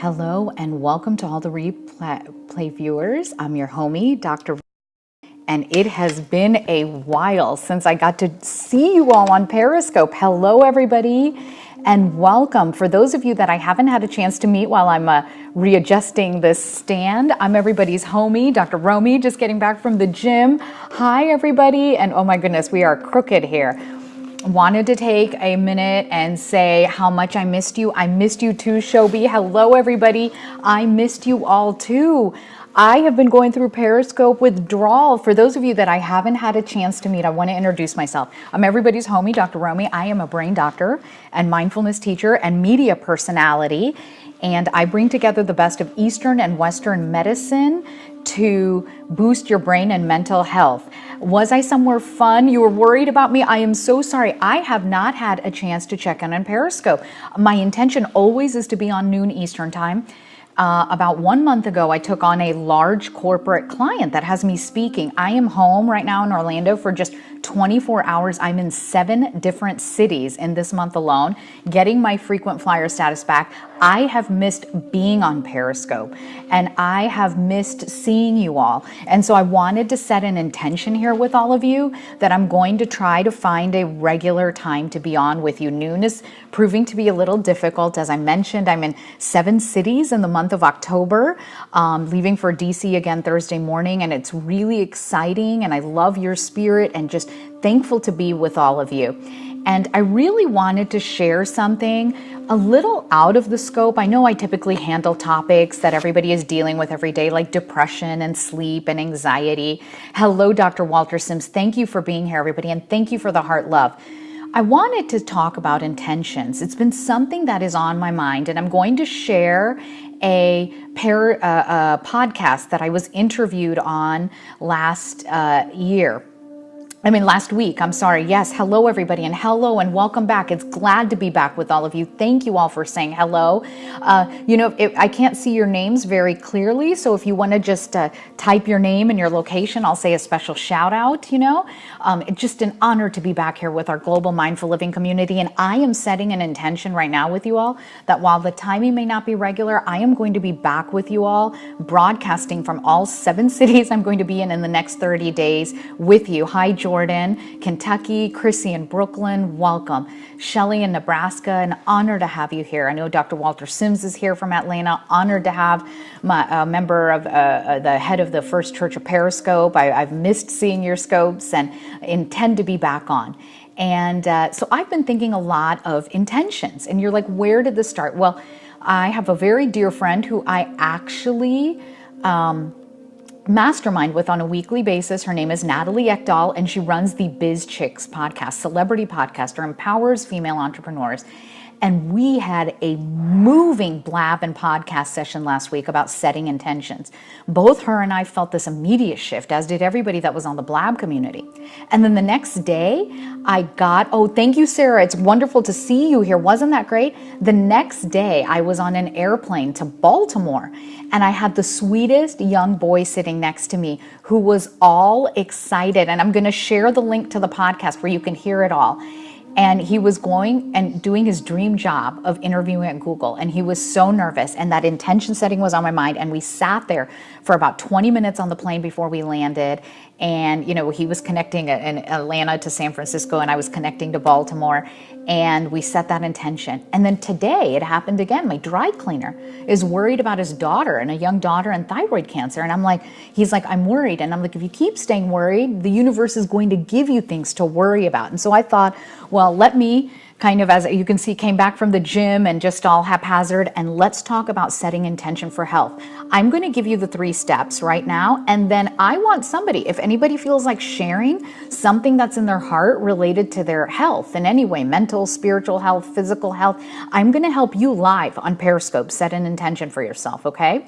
Hello and welcome to all the replay viewers. I'm your homie, Dr. And it has been a while since I got to see you all on Periscope. Hello, everybody, and welcome. For those of you that I haven't had a chance to meet while I'm readjusting this stand, I'm everybody's homie, Dr. Romy, just getting back from the gym. Hi, everybody, and oh my goodness, we are crooked here. Wanted to take a minute and say how much I missed you. I missed you too, Shobi. Hello, everybody. I missed you all too. I have been going through Periscope withdrawal. For those of you that I haven't had a chance to meet, I want to introduce myself. I'm everybody's homie, Dr. Romy. I am a brain doctor and mindfulness teacher and media personality. And I bring together the best of Eastern and Western medicine to boost your brain and mental health. Was I somewhere fun? You were worried about me? I am so sorry. I have not had a chance to check in on Periscope. My intention always is to be on noon Eastern time. About 1 month ago, I took on a large corporate client that has me speaking. I am home right now in Orlando for just 24 hours. I'm in 7 different cities in this month alone, getting my frequent flyer status back. I have missed being on Periscope and I have missed seeing you all. And so I wanted to set an intention here with all of you that I'm going to try to find a regular time to be on with you. Noon is proving to be a little difficult. As I mentioned, I'm in 7 cities in the month of October, leaving for DC again Thursday morning, and it's really exciting, and I love your spirit and just thankful to be with all of you. And I really wanted to share something a little out of the scope. I know I typically handle topics that everybody is dealing with every day, like depression and sleep and anxiety. Hello, Dr. Walter Sims. Thank you for being here, everybody, and thank you for the heart love. I wanted to talk about intentions. It's been something that is on my mind, and I'm going to share a podcast that I was interviewed on last week. I'm sorry. Yes. Hello, everybody. And hello and welcome back. It's glad to be back with all of you. Thank you all for saying hello. I can't see your names very clearly. So if you want to just type your name and your location, I'll say a special shout out, It's just an honor to be back here with our global mindful living community. And I am setting an intention right now with you all that while the timing may not be regular, I am going to be back with you all broadcasting from all 7 cities I'm going to be in the next 30 days with you. Hi, Jordan, Kentucky, Chrissy in Brooklyn, welcome. Shelly in Nebraska, an honor to have you here. I know Dr. Walter Sims is here from Atlanta. Honored to have my member of the head of the First Church of Periscope. I've missed seeing your scopes and intend to be back on. And so I've been thinking a lot of intentions. And you're like, where did this start? Well, I have a very dear friend who I actually mastermind with on a weekly basis. Her name is Natalie Ekdahl, and she runs the Biz Chicks podcast, celebrity podcaster, empowers female entrepreneurs. And we had a moving blab and podcast session last week about setting intentions. Both her and I felt this immediate shift, as did everybody that was on the blab community. And then the next day I got, oh, thank you, Sarah. It's wonderful to see you here. Wasn't that great? The next day I was on an airplane to Baltimore, and I had the sweetest young boy sitting next to me who was all excited. And I'm going to share the link to the podcast where you can hear it all. And he was going and doing his dream job of interviewing at Google. And he was so nervous. And that intention setting was on my mind. And we sat there for about 20 minutes on the plane before we landed. And, he was connecting in Atlanta to San Francisco, and I was connecting to Baltimore. And we set that intention. And then today it happened again. My dry cleaner is worried about his daughter, and a young daughter, and thyroid cancer. And he's like, I'm worried. And I'm like, if you keep staying worried, the universe is going to give you things to worry about. And so I thought, well, let me kind of, as you can see, came back from the gym and just all haphazard, and let's talk about setting intention for health. I'm going to give you the 3 steps right now, and then I want somebody, if anybody feels like sharing something that's in their heart related to their health in any way, mental, spiritual health, physical health, I'm going to help you live on Periscope. Set an intention for yourself, okay?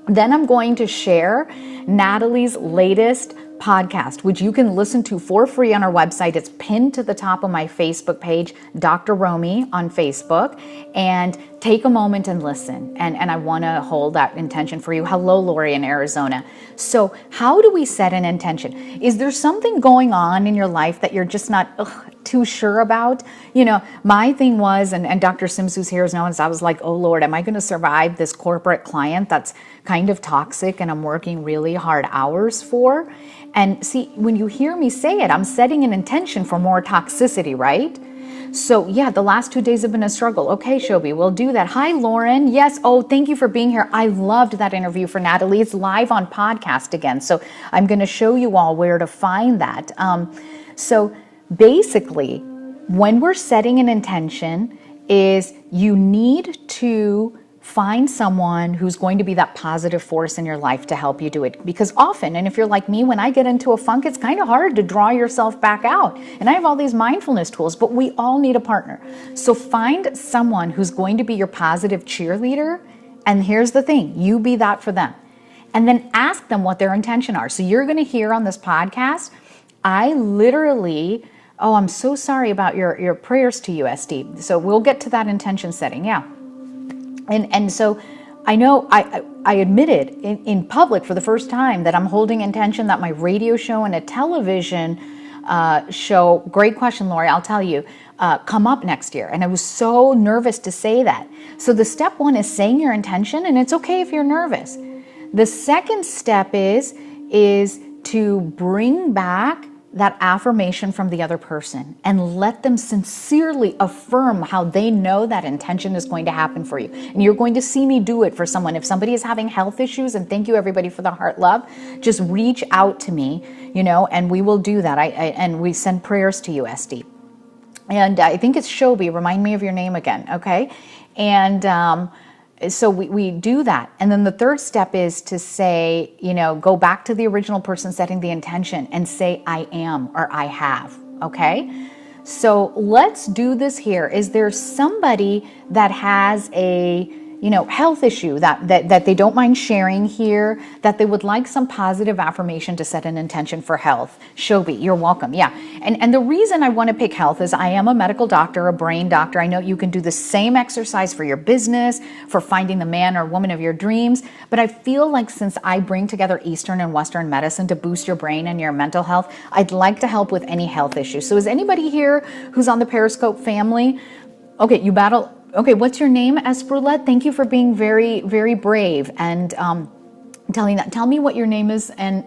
Then I'm going to share Natalie's latest podcast, which you can listen to for free on our website. It's pinned to the top of my Facebook page, Dr. Romy on Facebook. And take a moment and listen. And I want to hold that intention for you. Hello, Lori in Arizona. So how do we set an intention? Is there something going on in your life that you're just not too sure about? You know, my thing was, and Dr. Sims, who's here, knows, I was like, oh Lord, am I going to survive this corporate client that's kind of toxic and I'm working really hard hours for? And see, when you hear me say it, I'm setting an intention for more toxicity, right? So yeah, the last 2 days have been a struggle. Okay, Shobi, we'll do that. Hi, Lauren. Yes. Oh, thank you for being here. I loved that interview for Natalie. It's live on podcast again. So I'm going to show you all where to find that. So basically, when we're setting an intention is you need to find someone who's going to be that positive force in your life to help you do it. Because often, and if you're like me, when I get into a funk, it's kind of hard to draw yourself back out. And I have all these mindfulness tools, but we all need a partner. So find someone who's going to be your positive cheerleader. And here's the thing, you be that for them. And then ask them what their intention are. So you're going to hear on this podcast, I literally, oh, I'm so sorry about your prayers to USD. So we'll get to that intention setting. Yeah. And so I know I admitted in public for the first time that I'm holding intention that my radio show and a television show, great question, Lori, I'll tell you, come up next year. And I was so nervous to say that. So the step one is saying your intention, and it's okay if you're nervous. The second step is to bring back that affirmation from the other person and let them sincerely affirm how they know that intention is going to happen for you. And you're going to see me do it for someone. If somebody is having health issues, and thank you everybody for the heart love, just reach out to me, you know, and we will do that. And we send prayers to USD. And I think it's Shobi, remind me of your name again, okay? And so we do that. And then the third step is to say, you know, go back to the original person setting the intention and say, I am, or I have, okay? So let's do this here. Is there somebody that has a, you know, health issue that they don't mind sharing here, that they would like some positive affirmation to set an intention for health? Shobi, you're welcome. Yeah. And the reason I want to pick health is I am a medical doctor, a brain doctor. I know you can do the same exercise for your business, for finding the man or woman of your dreams. But I feel like since I bring together Eastern and Western medicine to boost your brain and your mental health, I'd like to help with any health issue. So is anybody here who's on the Periscope family? Okay, you battle. Okay, what's your name, Esprulette? Thank you for being very, very brave and telling that. Tell me what your name is and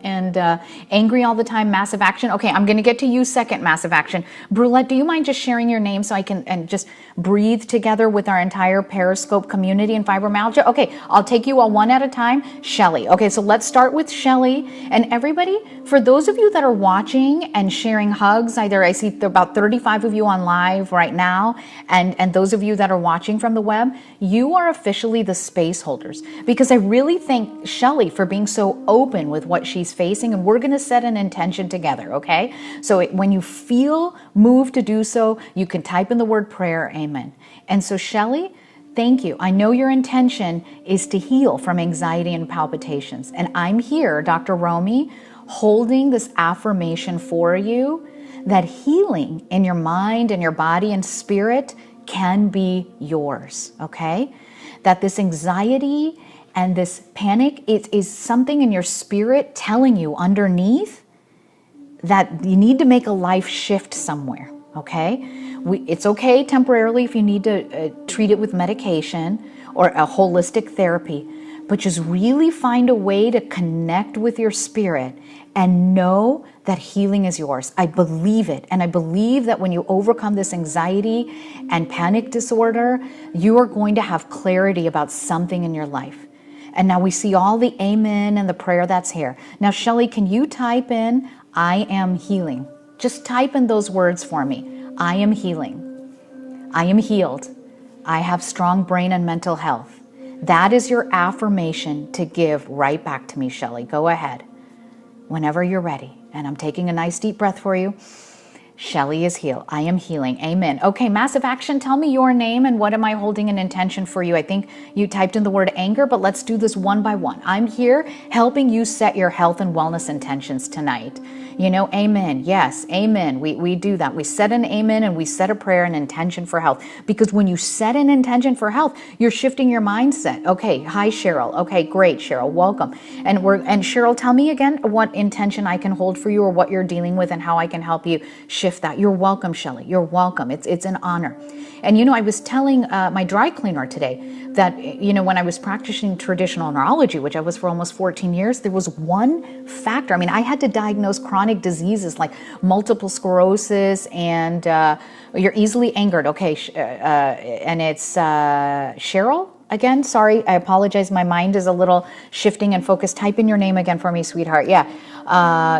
angry all the time, massive action. Okay, I'm going to get to you second, massive action. Brulette, do you mind just sharing your name so I can and just breathe together with our entire Periscope community and fibromyalgia? Okay, I'll take you all one at a time. Shelly. Okay, so let's start with Shelly. And everybody, for those of you that are watching and sharing hugs, either I see about 35 of you on live right now, and those of you that are watching from the web, you are officially the space holders, because I really thank Shelly for being so open with what she's facing, and we're going to set an intention together, okay? So when you feel moved to do so, you can type in the word prayer, amen. And so Shelly, thank you. I know your intention is to heal from anxiety and palpitations, and I'm here, Dr. Romy, holding this affirmation for you that healing in your mind and your body and spirit can be yours, okay? That this anxiety and this panic is something in your spirit telling you underneath that you need to make a life shift somewhere, okay? It's okay temporarily if you need to treat it with medication or a holistic therapy, but just really find a way to connect with your spirit and know that healing is yours. I believe it. And I believe that when you overcome this anxiety and panic disorder, you are going to have clarity about something in your life. And now we see all the amen and the prayer that's here. Now, Shelly, can you type in, I am healing? Just type in those words for me. I am healing. I am healed. I have strong brain and mental health. That is your affirmation to give right back to me, Shelly. Go ahead. Whenever you're ready. And I'm taking a nice deep breath for you. Shelly is healed. I am healing. Amen. Okay, massive action. Tell me your name and what am I holding an intention for you? I think you typed in the word anger, but let's do this one by one. I'm here helping you set your health and wellness intentions tonight. Amen. Yes, amen. We do that. We set an amen and we set a prayer and intention for health. Because when you set an intention for health, you're shifting your mindset. Okay, hi Cheryl. Okay, great, Cheryl. Welcome. And Cheryl, tell me again what intention I can hold for you, or what you're dealing with, and how I can help you shift that. You're welcome, Shelley. You're welcome. It's an honor. And I was telling my dry cleaner today that, when I was practicing traditional neurology, which I was for almost 14 years, there was one factor. I mean, I had to diagnose chronic diseases like multiple sclerosis and you're easily angered. Okay. And it's Cheryl again. Sorry. I apologize. My mind is a little shifting and focused. Type in your name again for me, sweetheart. Yeah.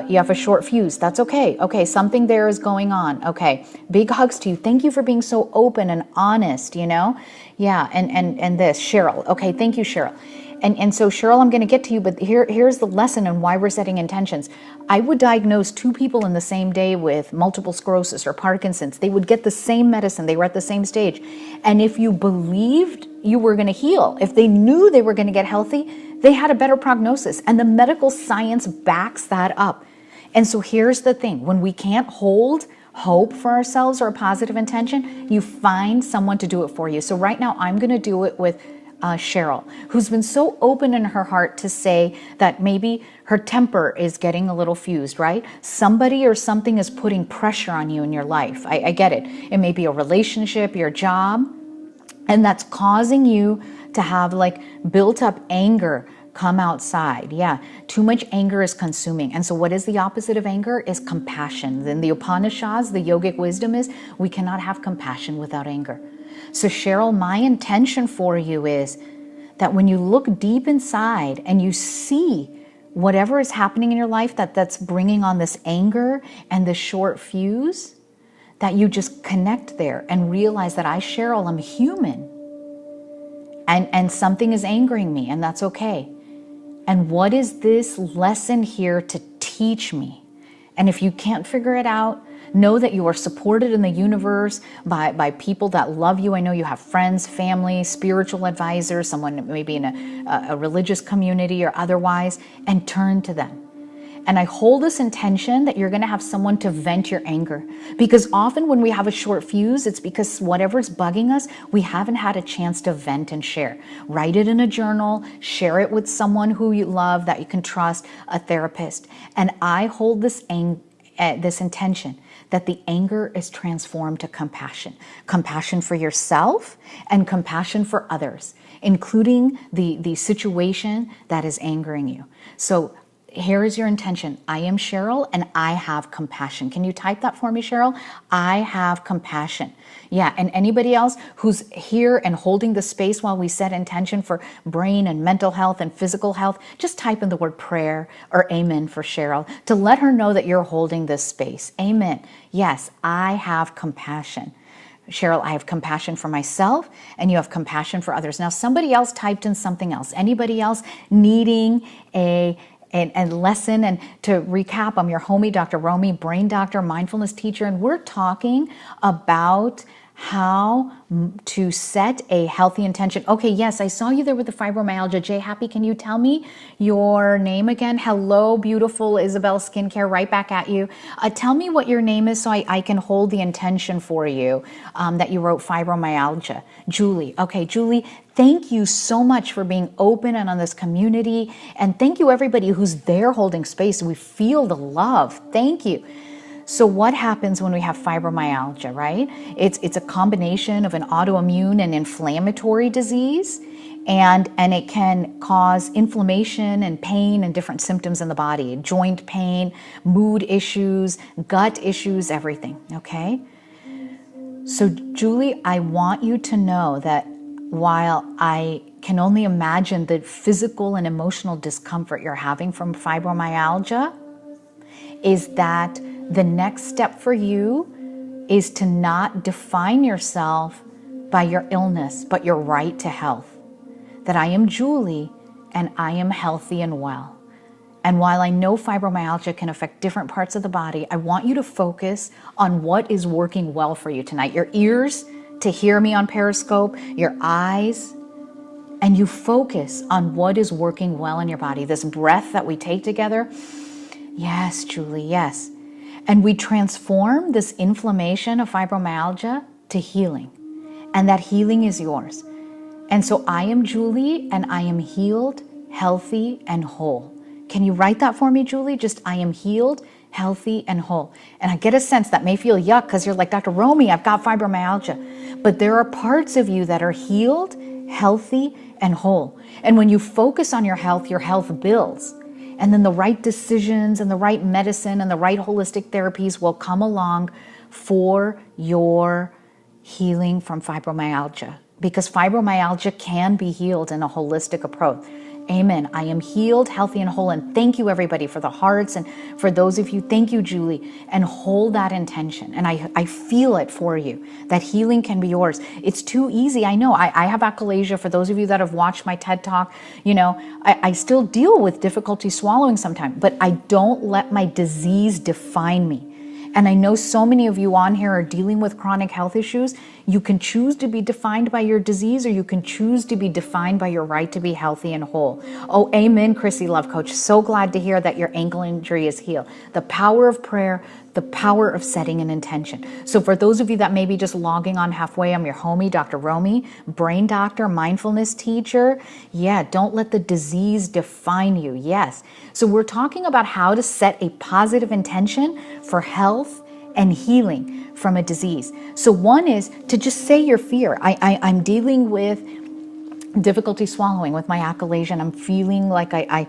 You have a short fuse. That's okay. Okay. Something there is going on. Okay. Big hugs to you. Thank you for being so open and honest, Yeah. And this, Cheryl. Okay. Thank you, Cheryl. And so, Cheryl, I'm going to get to you, but here's the lesson and why we're setting intentions. I would diagnose two people in the same day with multiple sclerosis or Parkinson's. They would get the same medicine. They were at the same stage. And if you believed you were going to heal, if they knew they were going to get healthy, they had a better prognosis. And the medical science backs that up. And so here's the thing. When we can't hold hope for ourselves or a positive intention, you find someone to do it for you. So right now, I'm going to do it with Cheryl, who's been so open in her heart to say that maybe her temper is getting a little fused, right? Somebody or something is putting pressure on you in your life. I get it. It may be a relationship, your job, and that's causing you to have like built up anger come outside. Yeah, too much anger is consuming. And so what is the opposite of anger? Is compassion. In the Upanishads, the yogic wisdom is we cannot have compassion without anger. So Cheryl, my intention for you is that when you look deep inside and you see whatever is happening in your life that's bringing on this anger and this short fuse, that you just connect there and realize that I, Cheryl, I'm human. And something is angering me, and that's okay. And what is this lesson here to teach me? And if you can't figure it out, know that you are supported in the universe by people that love you. I know you have friends, family, spiritual advisors, someone maybe in a religious community or otherwise, and turn to them. And I hold this intention that you're going to have someone to vent your anger. Because often when we have a short fuse, it's because whatever's bugging us, we haven't had a chance to vent and share. Write it in a journal, share it with someone who you love, that you can trust, a therapist. And I hold this intention that the anger is transformed to compassion. Compassion for yourself and compassion for others, including the situation that is angering you. So here is your intention. I am Cheryl and I have compassion. Can you type that for me, Cheryl? I have compassion. Yeah, and anybody else who's here and holding the space while we set intention for brain and mental health and physical health, just type in the word prayer or amen for Cheryl to let her know that you're holding this space. Amen. Yes, I have compassion. Cheryl, I have compassion for myself and you have compassion for others. Now, somebody else typed in something else. Anybody else needing a lesson? And to recap, I'm your homie, Dr. Romy, brain doctor, mindfulness teacher, and we're talking about how to set a healthy intention. Okay, yes, I saw you there with the fibromyalgia. Jay Happy, can you tell me your name again? Hello, beautiful Isabel Skincare, right back at you. Tell me what your name is so I can hold the intention for you that you wrote fibromyalgia. Julie. Okay, Julie, thank you so much for being open and on this community. And thank you everybody who's there holding space. We feel the love. Thank you. So what happens when we have fibromyalgia, right? It's a combination of an autoimmune and inflammatory disease, and it can cause inflammation and pain and different symptoms in the body, joint pain, mood issues, gut issues, everything, okay? So Julie, I want you to know that while I can only imagine the physical and emotional discomfort you're having from fibromyalgia, is that the next step for you is to not define yourself by your illness, but your right to health. That I am Julie and I am healthy and well. And while I know fibromyalgia can affect different parts of the body, I want you to focus on what is working well for you tonight. Your ears to hear me on Periscope, your eyes, and you focus on what is working well in your body. This breath that we take together. Yes, Julie, yes. And we transform this inflammation of fibromyalgia to healing. And that healing is yours. And so I am Julie, and I am healed, healthy, and whole. Can you write that for me, Julie? Just, I am healed, healthy, and whole. And I get a sense that may feel yuck because you're like, Dr. Romy, I've got fibromyalgia. But there are parts of you that are healed, healthy, and whole. And when you focus on your health builds. And then the right decisions and the right medicine and the right holistic therapies will come along for your healing from fibromyalgia. Because fibromyalgia can be healed in a holistic approach. Amen. I am healed, healthy, and whole. And thank you, everybody, for the hearts. And for those of you, thank you, Julie. And hold that intention. And I feel it for you, that healing can be yours. It's too easy. I know. I have achalasia. For those of you that have watched my TED Talk, you know, I still deal with difficulty swallowing sometimes. But I don't let my disease define me. And I know so many of you on here are dealing with chronic health issues. You can choose to be defined by your disease, or you can choose to be defined by your right to be healthy and whole. Oh, amen, Chrissy Love Coach. So glad to hear that your ankle injury is healed. The power of prayer, the power of setting an intention. So for those of you that may be just logging on halfway, I'm your homie, Dr. Romy, brain doctor, mindfulness teacher. Yeah, don't let the disease define you. Yes. So we're talking about how to set a positive intention for health and healing from a disease. So one is to just say your fear. I'm dealing with difficulty swallowing with my achalasia, and I'm feeling like I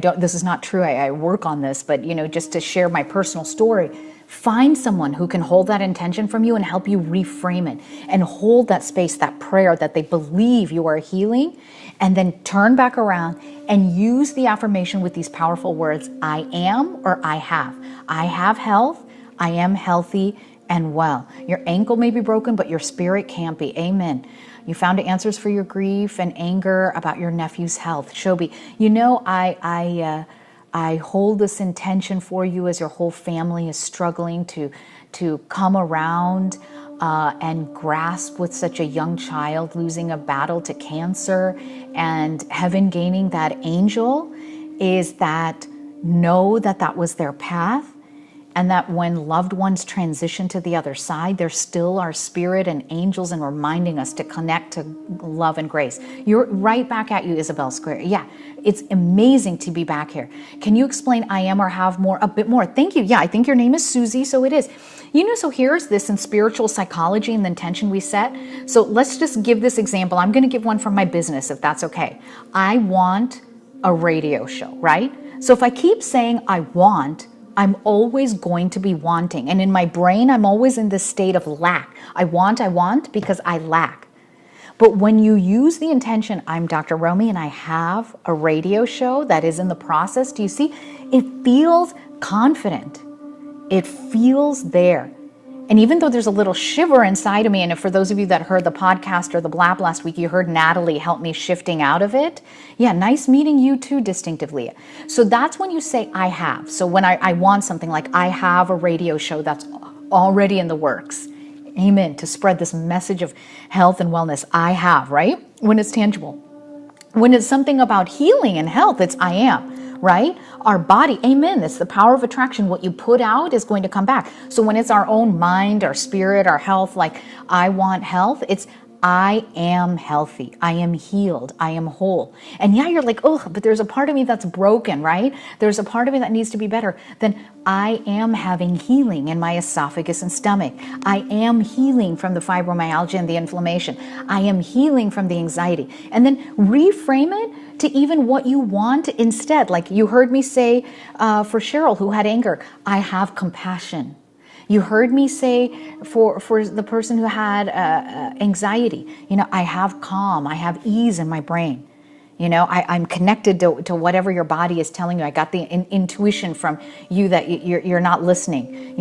don't, this is not true. I work on this, but just to share my personal story, find someone who can hold that intention from you and help you reframe it and hold that space, that prayer that they believe you are healing, and then turn back around and use the affirmation with these powerful words, I am or I have. I have health, I am healthy and well. Your ankle may be broken, but your spirit can't be. Amen. You found answers for your grief and anger about your nephew's health. Shobi, I hold this intention for you as your whole family is struggling to come around and grasp with such a young child losing a battle to cancer, and heaven gaining that angel is that know that that was their path, and that when loved ones transition to the other side, there still are spirit and angels and reminding us to connect to love and grace. You're right back at you, Isabel Square. Yeah, it's amazing to be back here. Can you explain I am or have more, a bit more? Thank you. Yeah, I think your name is Susie, so it is. So here's this in spiritual psychology and the intention we set. So let's just give this example. I'm going to give one from my business, if that's okay. I want a radio show, right? So if I keep saying I want, I'm always going to be wanting. And in my brain, I'm always in this state of lack. I want because I lack. But when you use the intention, I'm Dr. Romy and I have a radio show that is in the process, do you see? It feels confident. It feels there. And even though there's a little shiver inside of me, and if for those of you that heard the podcast or the blab last week, you heard Natalie help me shifting out of it. Yeah, nice meeting you too, distinctively. So that's when you say I have. So when I want something like I have a radio show that's already in the works. Amen. To spread this message of health and wellness. I have, right? When it's tangible. When it's something about healing and health, it's I am. Right? Our body, amen. It's the power of attraction. What you put out is going to come back. So when it's our own mind, our spirit, our health, like I want health, it's I am healthy. I am healed. I am whole. And yeah, you're like, oh, but there's a part of me that's broken, right? There's a part of me that needs to be better. Then I am having healing in my esophagus and stomach. I am healing from the fibromyalgia and the inflammation. I am healing from the anxiety. And then reframe it to even what you want instead. Like you heard me say for Cheryl, who had anger, I have compassion. You heard me say for the person who had anxiety, I have calm, I have ease in my brain. I'm connected to whatever your body is telling you. I got the intuition from you that you're not listening.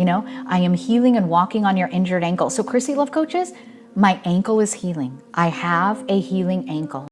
I am healing and walking on your injured ankle. So Chrissy Love Coaches, my ankle is healing. I have a healing ankle.